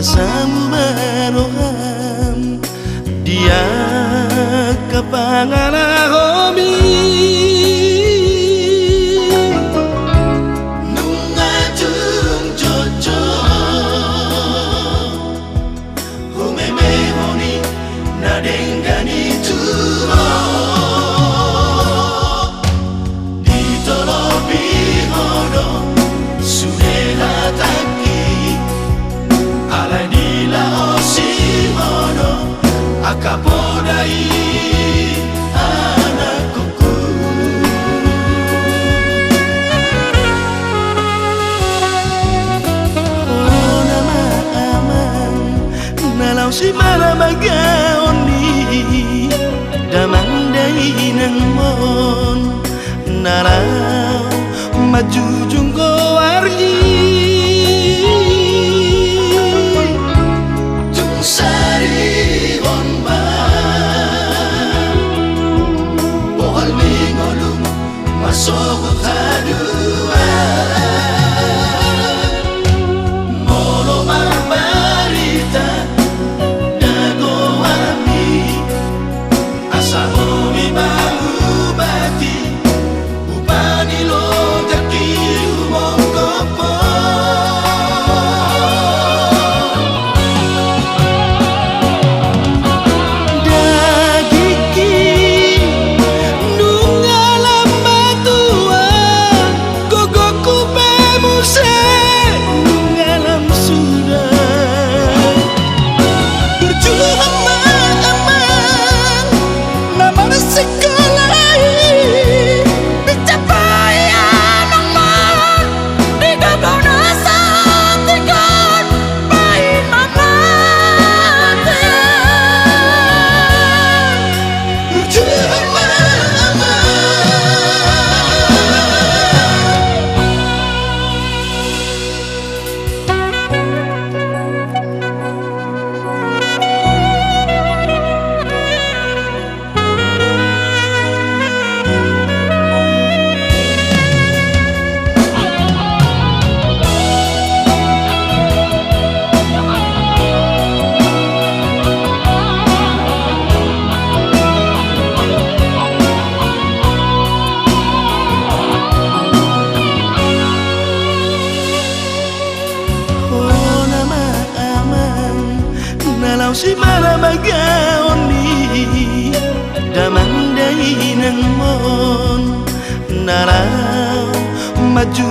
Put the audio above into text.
asamu baroham dia kapangana hobi nunga tung jojo humeme honi nadengani turo ditolobi hono sudeha taki aladila osimono akapodai anakku oh nama aman nalau si marabagaoni damandai nang mon nalau maju jungko warji masuk hadua molo marbarita dago warmi asa homi mangubati upani lo taki umongkopo si marabagaoni damandai nang mon narau maju